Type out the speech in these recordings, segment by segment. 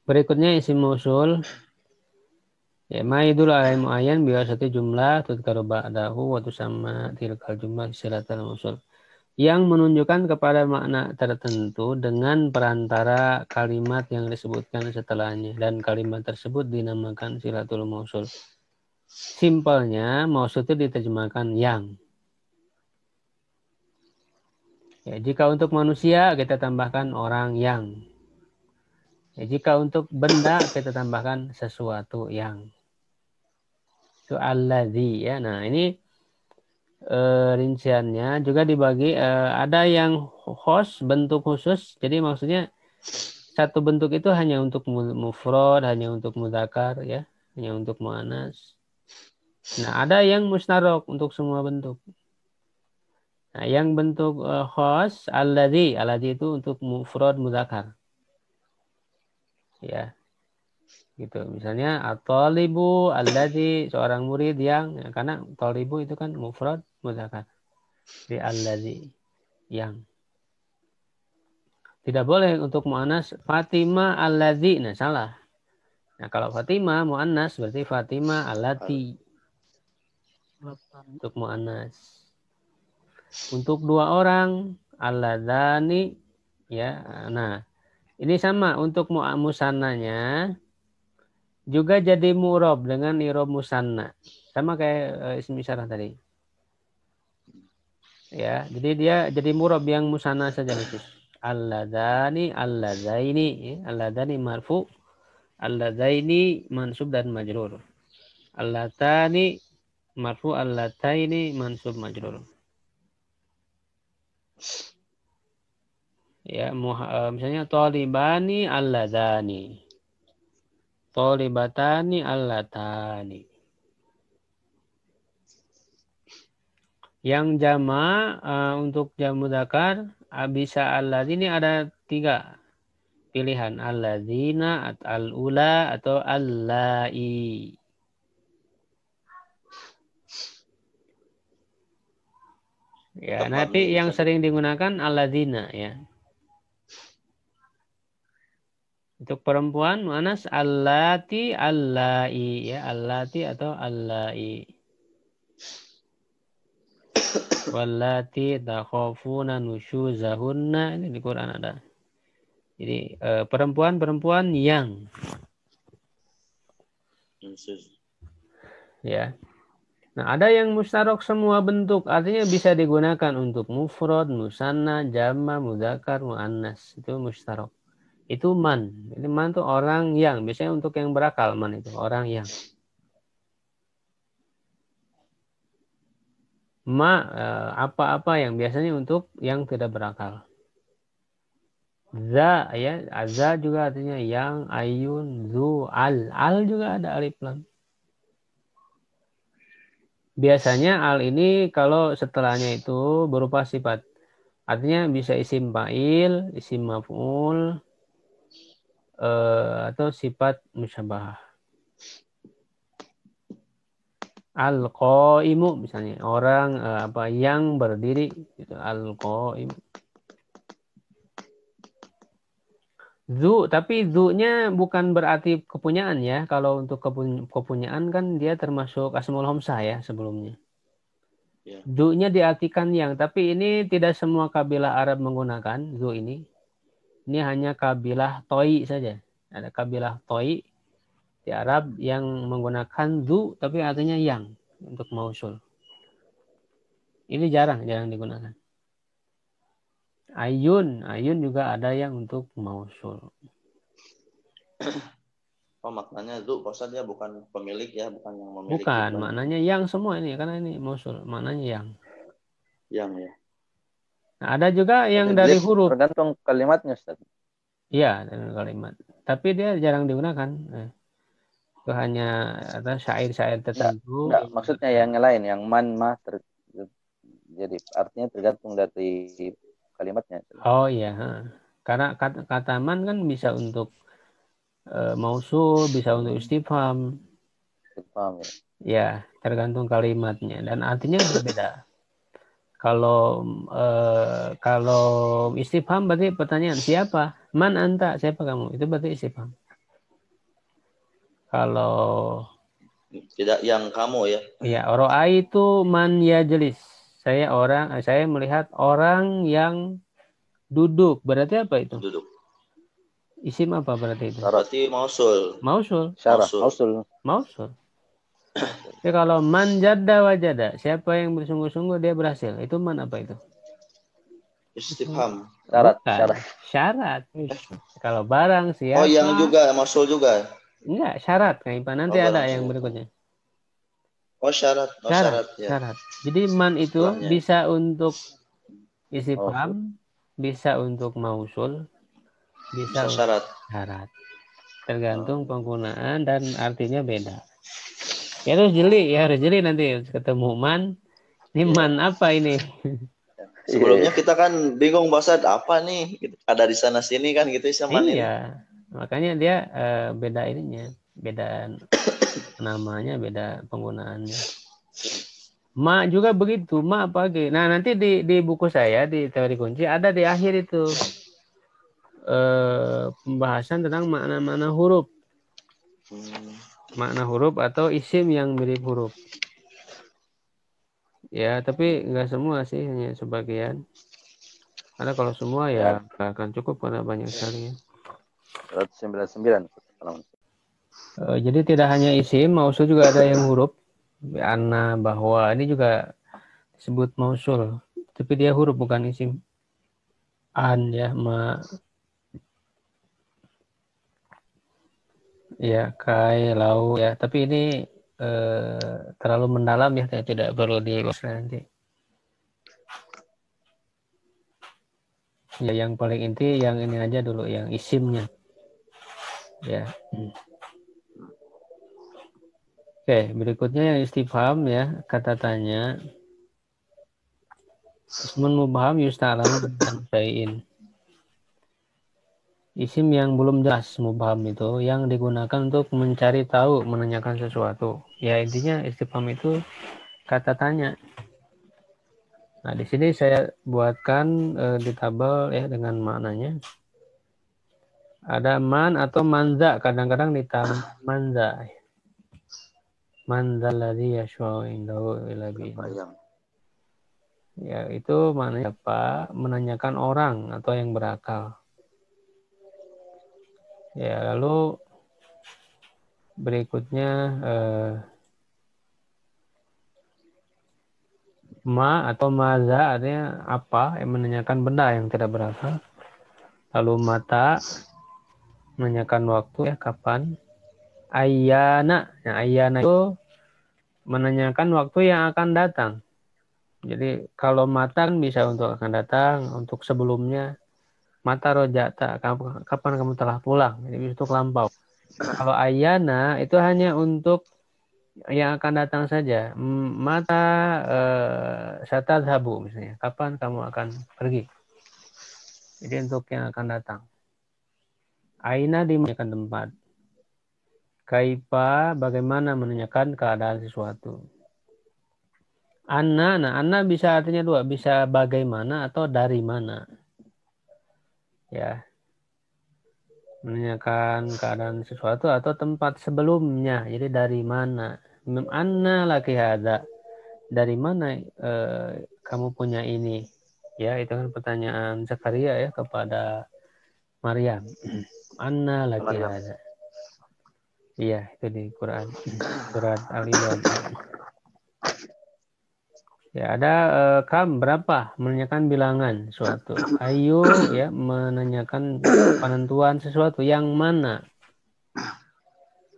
Berikutnya isim mausul. Ya, ma yadullu ala muayyan bi wasati jumlah tudkaru ba'dahu wa tusamma tilkal jumlah silatan mausul. Yang menunjukkan kepada makna tertentu dengan perantara kalimat yang disebutkan setelahnya dan kalimat tersebut dinamakan silatul mausul. Simpelnya mausul itu diterjemahkan yang. Ya, jika untuk manusia kita tambahkan orang yang. Ya, jika untuk benda kita tambahkan sesuatu yang. Itu alladzi ya. Nah, ini rinciannya juga dibagi ada yang host bentuk khusus. Jadi maksudnya satu bentuk itu hanya untuk mufrad, hanya untuk mudzakkar ya, hanya untuk muannas. Nah, ada yang mustarok untuk semua bentuk. Nah, yang bentuk host alladzi itu untuk mufrad mudzakkar. Ya, gitu. Misalnya at-thalibu alladzi seorang murid yang ya, karena thalibu itu kan mufrad mudzakkar. Di alladzi yang. Tidak boleh untuk mu'annas Fatimah alladzi. Nah, salah. Nah, kalau Fatimah mu'annas berarti Fatimah allati untuk mu'annas. Untuk dua orang alladzani ya. Nah, ini sama untuk musannanya juga jadi mu'rob dengan irob musanna. Sama kayak isim isyarah tadi. Ya, jadi dia jadi mu'rob yang musanna saja khusus. Alladzani, alladzaini, ya. Alladzani marfu, alladzaini mansub dan majrur. Allatani marfu, allataini mansub majrur. Ya, misalnya talibani alladzani. Talibatani allatani. Yang jama untuk jamu dzakar bisa alladzini ada 3 pilihan. Alladzina, al-ula atau allai. Ya, nanti yang sering digunakan alladzina ya. Untuk perempuan muannas allati allai ya, allati atau allai. Wallati takhafuna nusyuzahunna ini di Quran ada. Jadi perempuan-perempuan yang ya. Nah, ada yang mustarok semua bentuk, artinya bisa digunakan untuk mufrad, musanna, jama, mudzakkar, muannas. Itu mustarok. Itu man. Ini man itu orang yang, biasanya untuk yang berakal man itu, orang yang. Apa-apa yang biasanya untuk yang tidak berakal. Za ya, za juga artinya yang, ayun, zu, al juga ada alif lam. Biasanya al ini kalau setelahnya itu berupa sifat. Artinya bisa isim fa'il, isim maf'ul, atau sifat musyabahah. Al-qaimu misalnya orang apa yang berdiri gitu, al-qaimu. Zu, tapi zu-nya bukan berarti kepunyaan ya. Kalau untuk kepunyaan kan dia termasuk asmaul hamsah ya sebelumnya. Zu-nya diartikan yang, tapi ini tidak semua kabilah Arab menggunakan zu ini. Ini hanya kabilah Toi saja. Ada kabilah Toi di Arab yang menggunakan zu tapi artinya yang untuk mausul. Ini jarang digunakan. Ayun juga ada yang untuk mausul. Oh, maknanya zu Ustaz ya, bukan pemilik ya, bukan yang memiliki. Bukan, maknanya yang semua ini karena ini mausul, maknanya yang. Yang ya. Nah, ada juga yang dari huruf. Tergantung kalimatnya Ustaz. Iya, dari kalimat. Tapi dia jarang digunakan. Itu hanya ada syair-syair tertentu. Enggak, maksudnya yang lain, yang man, ma, jadi artinya tergantung dari kalimatnya. Oh iya, karena kata man kan bisa untuk mausul, bisa untuk istifham. Paham ya? Ya, tergantung kalimatnya dan artinya berbeda. Kalau istifham berarti pertanyaan siapa? Man anta, siapa kamu? Itu berarti istifham. Kalau tidak yang kamu ya. ya, ro'a itu man yajlis. Saya melihat orang yang duduk. Berarti apa itu? Duduk. Isim apa berarti itu? Berarti mausul. Mausul. Syarah, Mausul. Mausul. Jadi kalau man jadda wajada, siapa yang bersungguh-sungguh dia berhasil. Itu man apa itu? Istifham. syarat, Bukan. Syarat. Kalau barang siapa? Oh, yang juga mausul juga. Enggak, syarat. Nanti ada barang yang siapa. berikutnya. Oh, syarat. Oh, syarat ya. Syarat. Jadi man itu Setelahnya. bisa untuk istifham, bisa untuk mausul, bisa syarat. Syarat. Tergantung penggunaan dan artinya beda. Ya harus jeli nanti ketemu man. Ini man apa ini? Sebelumnya kita kan bingung bahasa apa nih, ada di sana sini kan gitu sama ini. Iya, makanya dia beda ininya, beda namanya, beda penggunaannya. Ma juga begitu, ma apa lagi? Nah nanti di buku saya di teori kunci ada di akhir itu pembahasan tentang makna-makna huruf, makna huruf atau isim yang mirip huruf. Ya, tapi nggak semua sih, hanya sebagian. Karena kalau semua ya nggak akan cukup karena banyak sekali ya. 199. Jadi tidak hanya isim, mausul juga ada yang huruf. Ana, bahwa ini juga disebut mausul, tapi dia huruf bukan isim. An ya, ma, ya, kai, lau ya. Tapi ini terlalu mendalam ya, tidak perlu dibahas nanti. Ya, yang paling inti yang ini aja dulu, yang isimnya. Ya. Oke, berikutnya yang istifham ya, kata tanya. Ismun mubham yusta'lamu an syai'in. Isim yang belum jelas mubham itu yang digunakan untuk mencari tahu, menanyakan sesuatu. Ya intinya istifham itu kata tanya. Nah, di sini saya buatkan di tabel ya dengan maknanya. Ada man atau manza, kadang-kadang ditambah manza. Man dzalladzi yashfa'u indahu illa bi'idznih. Ya, itu maknanya apa? Menanyakan orang atau yang berakal. Ya, lalu berikutnya ma atau maza artinya apa? Yang menanyakan benda yang tidak berakal. Lalu mata menanyakan waktu ya, kapan. Ayyana. Nah, ayyana itu menanyakan waktu yang akan datang. Jadi kalau mata kan bisa untuk akan datang, untuk sebelumnya. Mata rojata, kapan kamu telah pulang. Jadi untuk lampau. Kalau ayyana itu hanya untuk yang akan datang saja. Mata satadhabu misalnya. Kapan kamu akan pergi. Jadi untuk yang akan datang. Aina dimenanyakan tempat. Kaifa bagaimana menanyakan keadaan sesuatu. Anna, nah anna bisa artinya dua. Bisa bagaimana atau dari mana. Ya. Menanyakan keadaan sesuatu atau tempat sebelumnya. Jadi dari mana. Anna laki hada. Dari mana kamu punya ini? Ya, itu kan pertanyaan Zakaria ya kepada Maryam. Anna laki hada. Iya, itu di Quran. Surat Al-Imran. Ya, ada kam berapa? Menanyakan bilangan suatu. Ayu ya menanyakan penentuan sesuatu yang mana.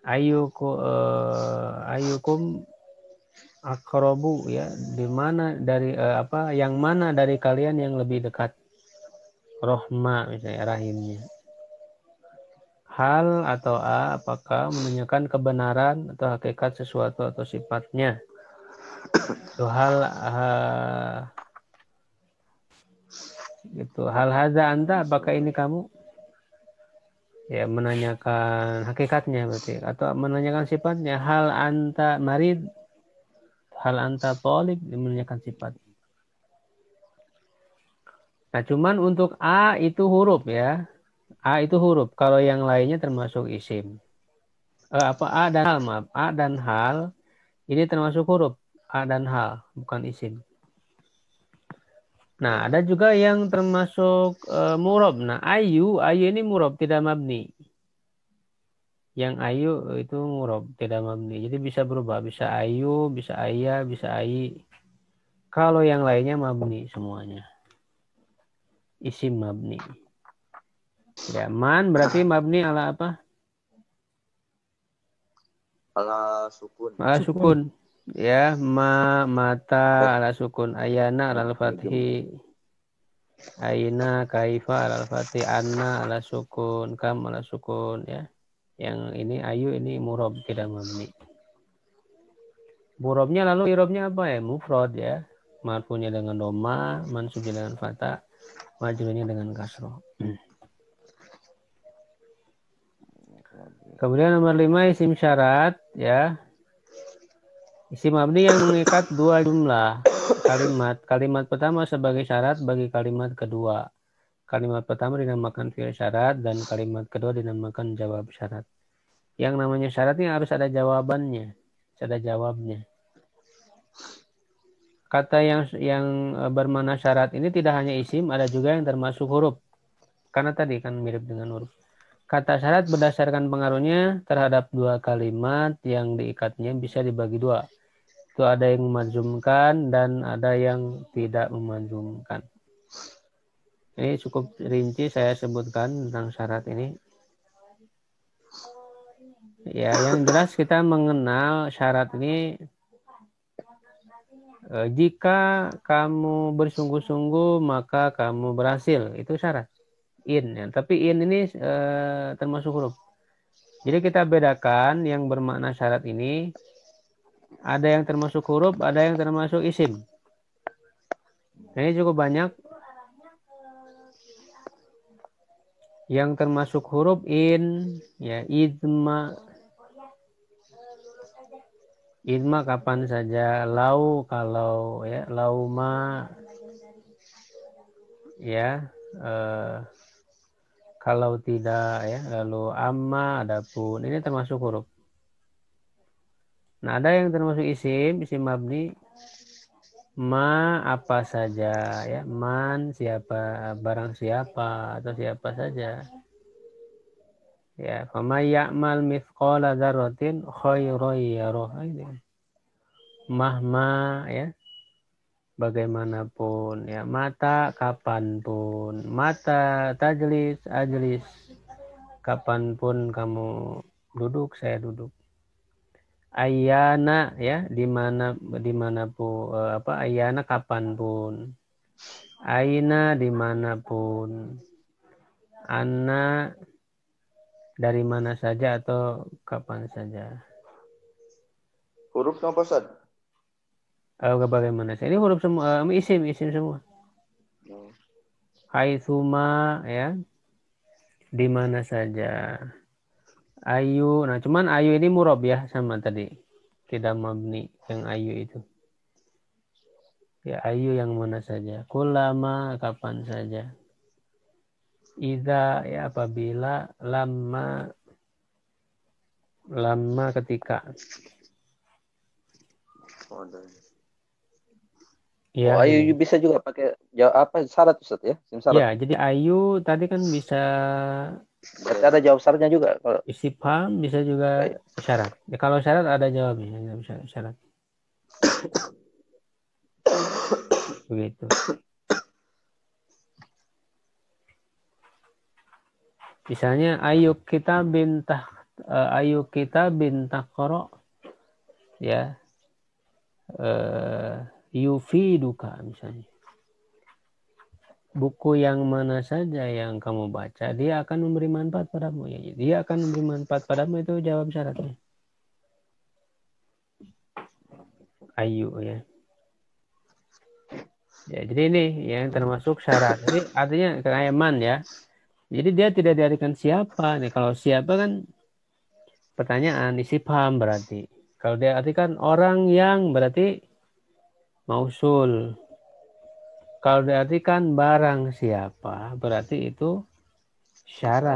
Ayukum akrobu ya, di mana dari yang mana dari kalian yang lebih dekat rohma misalnya rahimnya. Hal atau apakah menanyakan kebenaran atau hakikat sesuatu atau sifatnya. Itu hal gitu. Hal hadza anta, apakah ini kamu? Ya, menanyakan hakikatnya berarti atau menanyakan sifatnya. Hal anta marid, hal anta talib, menanyakan sifat. Nah, cuman untuk a itu huruf ya. A itu huruf. Kalau yang lainnya termasuk isim. A dan hal, maaf. A dan hal ini termasuk huruf. A dan hal, bukan isim. Nah, ada juga yang termasuk murob. Nah, ayu ini murob, tidak mabni. Yang ayu itu murob, tidak mabni. Jadi bisa berubah, bisa ayu, bisa ayah, bisa ayi. Kalau yang lainnya mabni semuanya. Isim mabni. Ya, man berarti mabni ala apa? Ala sukun. Ala sukun. Ya, mata ala sukun. Ayana ala fathi. Aina, kaifa ala fathi. Anna ala sukun. Kam ala sukun. Ya. Yang ini ayu ini murob, tidak mabni. Murobnya lalu irobnya apa ya? Mufrad ya. Marfunya dengan doma, mansubnya dengan fatha, majrurnya dengan kasroh. Kemudian nomor 5 isim syarat ya. Isim mabni yang mengikat dua jumlah kalimat. Kalimat pertama sebagai syarat bagi kalimat kedua. Kalimat pertama dinamakan fi'il syarat dan kalimat kedua dinamakan jawab syarat. Yang namanya syarat ini harus ada jawabannya, ada jawabnya. Kata yang bermakna syarat ini tidak hanya isim, ada juga yang termasuk huruf. Karena tadi kan mirip dengan huruf. Kata syarat berdasarkan pengaruhnya terhadap dua kalimat yang diikatnya bisa dibagi dua. Itu ada yang memajumkan dan ada yang tidak memajumkan. Ini cukup rinci saya sebutkan tentang syarat ini. Ya, yang jelas kita mengenal syarat ini jika kamu bersungguh-sungguh maka kamu berhasil. Itu syarat. In ya. Tapi in ini termasuk huruf. Jadi kita bedakan yang bermakna syarat ini ada yang termasuk huruf, ada yang termasuk isim. Nah, ini cukup banyak. Yang termasuk huruf in ya idma kapan saja, lau kalau ya, lauma ya kalau tidak ya, lalu amma adapun ini termasuk huruf. Nah, ada yang termasuk isim mabni ma apa saja ya, man siapa, barang siapa atau siapa saja. Ya, famay ya'mal mithqala dzarratin khairan yarah. Mahma ya, bagaimanapun ya, mata kapanpun, mata tajlis ajlis, kapanpun kamu duduk saya duduk. Ayana ya, dimanapun ayana kapanpun, aina dimanapun, anna dari mana saja atau kapan saja. Huruf apa Ustaz? Bagaimana? Ini huruf semua, isim semua. Haitsuma ya, di mana saja. Ayu, nah cuman ayu ini murob ya sama tadi, tidak mabni yang ayu itu. Ya ayu yang mana saja. Kulama kapan saja. Idza ya apabila, lama ketika. Ya, ayu bisa juga pakai syarat Ustaz ya? Syarat. Ya, jadi ayu tadi kan bisa berarti ada jawab syaratnya juga kalau istifham, bisa juga syarat. Ya, kalau syarat ada jawabnya, nggak bisa syarat. Begitu. Misalnya ayu kita bintah koro ya, yufiduka misalnya. Buku yang mana saja yang kamu baca, dia akan memberi manfaat padamu. Ya. Dia akan memberi manfaat padamu, itu jawab syaratnya. Ayu ya. Ya, jadi ini yang termasuk syarat. Jadi artinya kayak man ya. Jadi dia tidak diartikan siapa. Nih kalau siapa kan pertanyaan, istifham berarti. Kalau dia artikan orang yang berarti mausul. Kalau diartikan barang siapa berarti itu syarat.